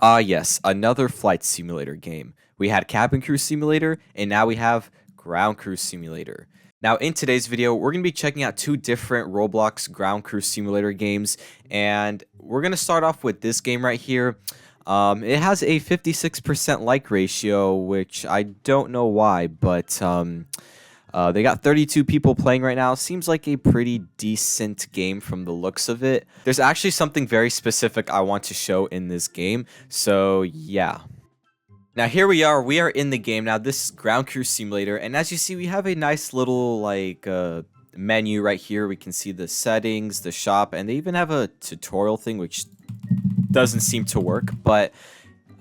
Ah, yes, another flight simulator game. We had Cabin Crew Simulator, and now we have Ground Crew Simulator. Now, in today's video, we're going to be checking out two different Roblox Ground Crew Simulator games, and we're going to start off with this game right here. It has a 56% like ratio, which I don't know why, but they got 32 people playing right now. Seems like a pretty decent game from the looks of it. There's actually something very specific I want to show in this game. So yeah. Now here we are. We are in the game. Now this is Ground Crew Simulator. And as you see, we have a nice little menu right here. We can see the settings, the shop, and they even have a tutorial thing, which doesn't seem to work. But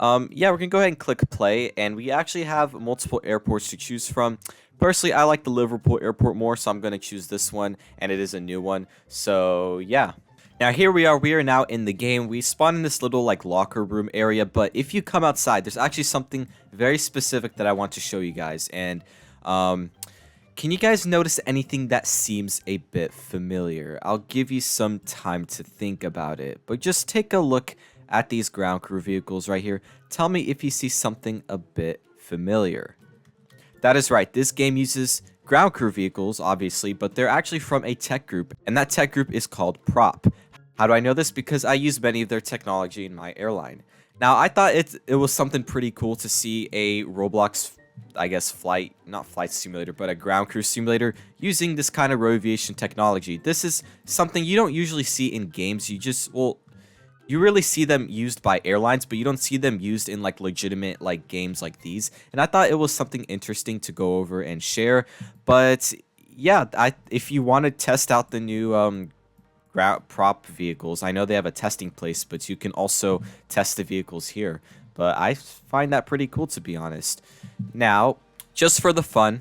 yeah, we're going to go ahead and click play. And we actually have multiple airports to choose from. Personally, I like the Liverpool airport more, so I'm going to choose this one, and it is a new one. So, yeah. Now, here we are. We are now in the game. We spawn in this little, locker room area, but if you come outside, there's actually something very specific that I want to show you guys. And, can you guys notice anything that seems a bit familiar? I'll give you some time to think about it, but just take a look at these ground crew vehicles right here. Tell me if you see something a bit familiar. That is right, this game uses ground crew vehicles, obviously, but they're actually from a tech group, and that tech group is called Prop. How do I know this? Because I use many of their technology in my airline. Now, I thought it was something pretty cool to see a Roblox, I guess, not flight simulator, but a ground crew simulator using this kind of Ro-Aviation technology. This is something you don't usually see in games. You really see them used by airlines, but you don't see them used in legitimate games like these. And I thought it was something interesting to go over and share. But yeah, if you want to test out the new prop vehicles, I know they have a testing place, but you can also test the vehicles here. But I find that pretty cool, to be honest. Now, just for the fun,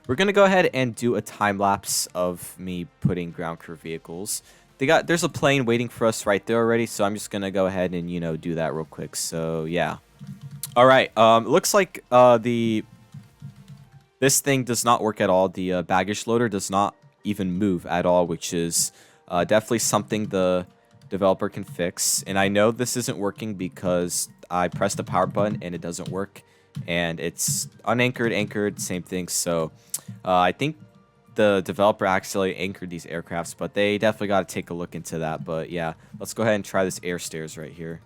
we're gonna go ahead and do a time lapse of me putting ground crew vehicles. There's a plane waiting for us right there already, so I'm just gonna go ahead and do that real quick. So yeah. All right. Looks like this thing does not work at all. The baggage loader does not even move at all, which is definitely something the developer can fix. And I know this isn't working because I pressed the power button and it doesn't work, and it's unanchored, anchored, same thing. So I think the developer actually anchored these aircrafts, but they definitely got to take a look into that. But yeah, let's go ahead and try this air stairs right here.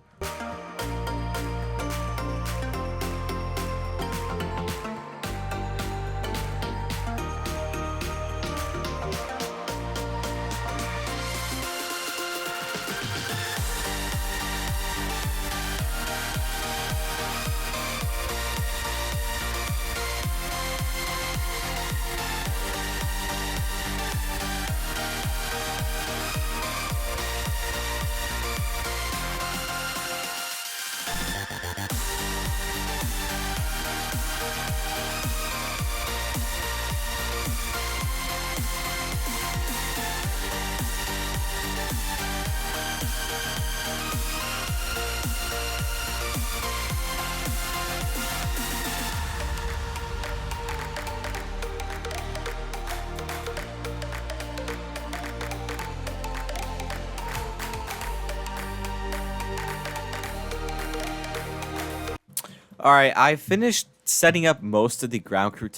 All right, I finished setting up most of the ground crew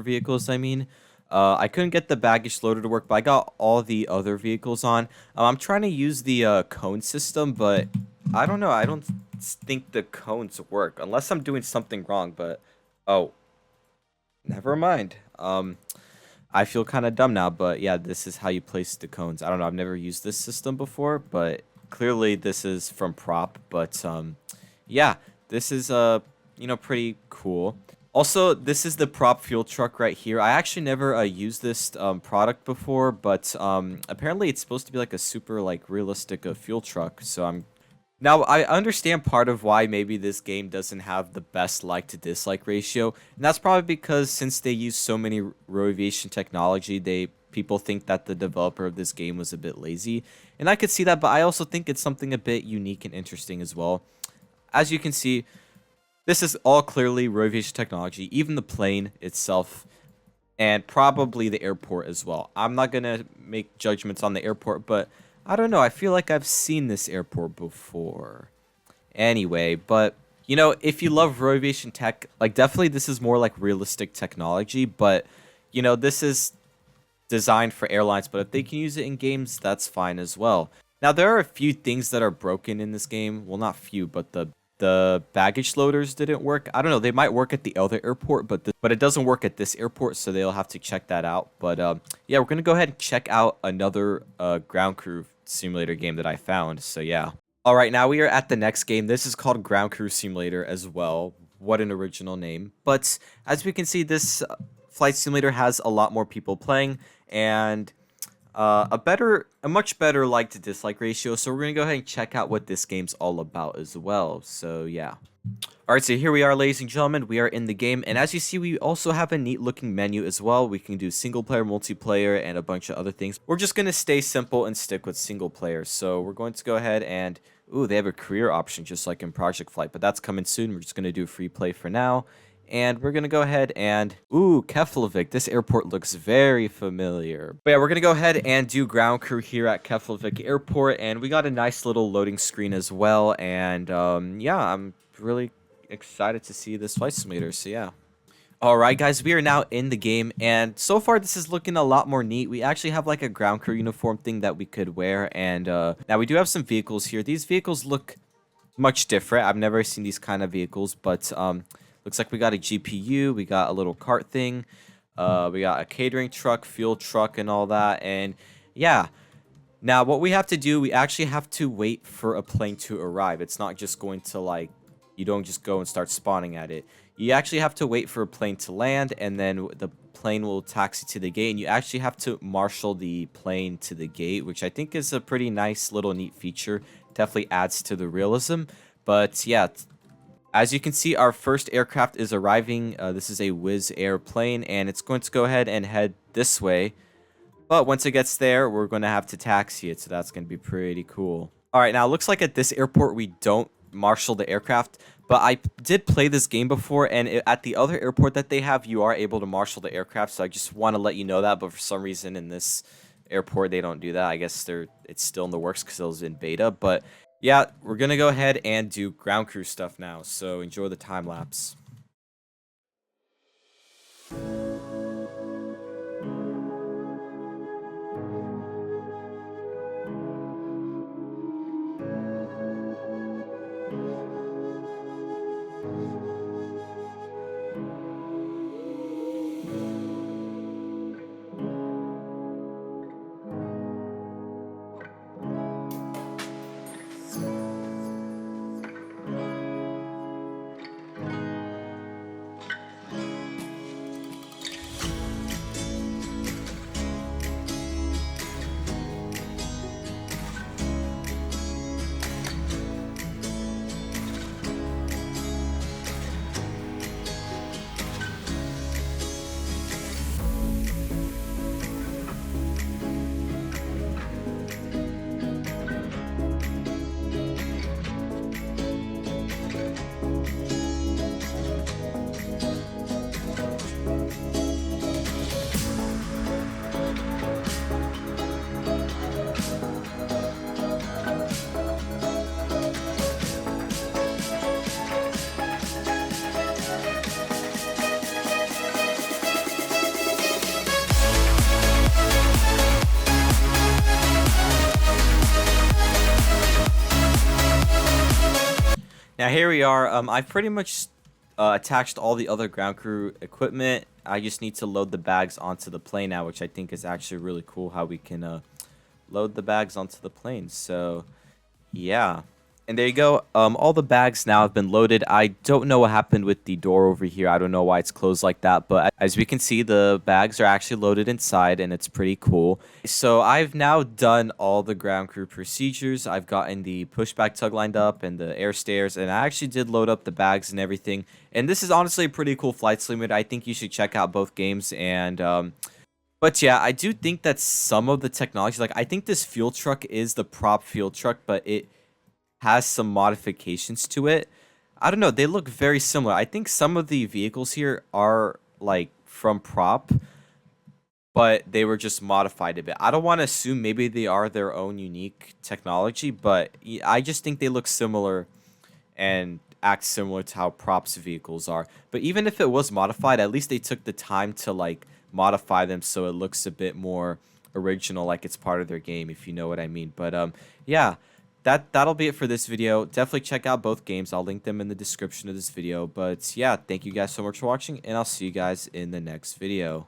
vehicles. I couldn't get the baggage loader to work, but I got all the other vehicles on. I'm trying to use the cone system, but I don't know. I don't think the cones work unless I'm doing something wrong. But oh, never mind. I feel kind of dumb now, but yeah, this is how you place the cones. I don't know. I've never used this system before, but clearly this is from Prop. But yeah. This is pretty cool. Also, this is the Prop fuel truck right here. I actually never used this product before, but apparently it's supposed to be a super realistic fuel truck. So now I understand part of why maybe this game doesn't have the best like to dislike ratio, and that's probably because since they use so many Ro-Aviation technology, people think that the developer of this game was a bit lazy, and I could see that. But I also think it's something a bit unique and interesting as well. As you can see, this is all clearly Ro-Aviation technology, even the plane itself, and probably the airport as well. I'm not going to make judgments on the airport, but I don't know. I feel like I've seen this airport before. Anyway, but you know, if you love Ro-Aviation tech, like definitely this is more like realistic technology, but you know, this is designed for airlines, but if they can use it in games, that's fine as well. Now, there are a few things that are broken in this game. Well, not few, but the baggage loaders didn't work. I don't know. They might work at the other airport, but it doesn't work at this airport, so they'll have to check that out. But yeah, we're gonna go ahead and check out another ground crew simulator game that I found. So yeah. All right, now we are at the next game. This is called Ground Crew Simulator as well. What an original name. But as we can see, this flight simulator has a lot more people playing and a much better like to dislike ratio. So we're gonna go ahead and check out what this game's all about as well. So yeah. Alright, so here we are, ladies and gentlemen. We are in the game, and as you see, we also have a neat looking menu as well. We can do single player, multiplayer, and a bunch of other things. We're just going to stay simple and stick with single player. So we're going to go ahead and, ooh, they have a career option just like in Project Flight, but that's coming soon. We're just going to do free play for now. And we're going to go ahead and, ooh, Keflavik. This airport looks very familiar. But yeah, we're going to go ahead and do ground crew here at Keflavik Airport. And we got a nice little loading screen as well. And yeah, I'm really excited to see this flight simulator. So yeah. Alright guys, we are now in the game, and so far this is looking a lot more neat. We actually have like a ground crew uniform thing that we could wear, and now we do have some vehicles here. These vehicles look much different. I've never seen these kind of vehicles, but looks like we got a GPU, we got a little cart thing, we got a catering truck, fuel truck, and all that. And yeah, now what we have to do, we actually have to wait for a plane to arrive. It's not just going to like, you don't just go and start spawning at it. You actually have to wait for a plane to land, and then the plane will taxi to the gate, and you actually have to marshal the plane to the gate, which I think is a pretty nice little neat feature. Definitely adds to the realism. But yeah, as you can see, our first aircraft is arriving. This is a Wizz Air plane, and it's going to go ahead and head this way. But once it gets there, we're going to have to taxi it, so that's going to be pretty cool. All right, now it looks like at this airport we don't marshal the aircraft, but I did play this game before, and at the other airport that they have, you are able to marshal the aircraft, so I just want to let you know that. But for some reason in this airport they don't do that. I guess it's still in the works because it was in beta. But yeah, we're gonna go ahead and do ground crew stuff now, so enjoy the time lapse. Now here we are. I've pretty much attached all the other ground crew equipment. I just need to load the bags onto the plane now, which I think is actually really cool how we can load the bags onto the plane. So yeah. And there you go. All the bags now have been loaded. I don't know what happened with the door over here. I don't know why it's closed like that. But as we can see, the bags are actually loaded inside, and it's pretty cool. So I've now done all the ground crew procedures. I've gotten the pushback tug lined up and the air stairs, and I actually did load up the bags and everything. And this is honestly a pretty cool flight simulator. I think you should check out both games. And but yeah, I do think that some of the technology, like I think this fuel truck is the prop fuel truck, but it has some modifications to it. I don't know, they look very similar. I think some of the vehicles here are like from prop, but they were just modified a bit. I don't want to assume maybe they are their own unique technology, but I just think they look similar. and act similar to how props vehicles are. But even if it was modified, at least they took the time to like modify them so it looks a bit more original, like it's part of their game, if you know what I mean. But yeah, that'll be it for this video. Definitely check out both games. I'll link them in the description of this video. But yeah, thank you guys so much for watching, and I'll see you guys in the next video.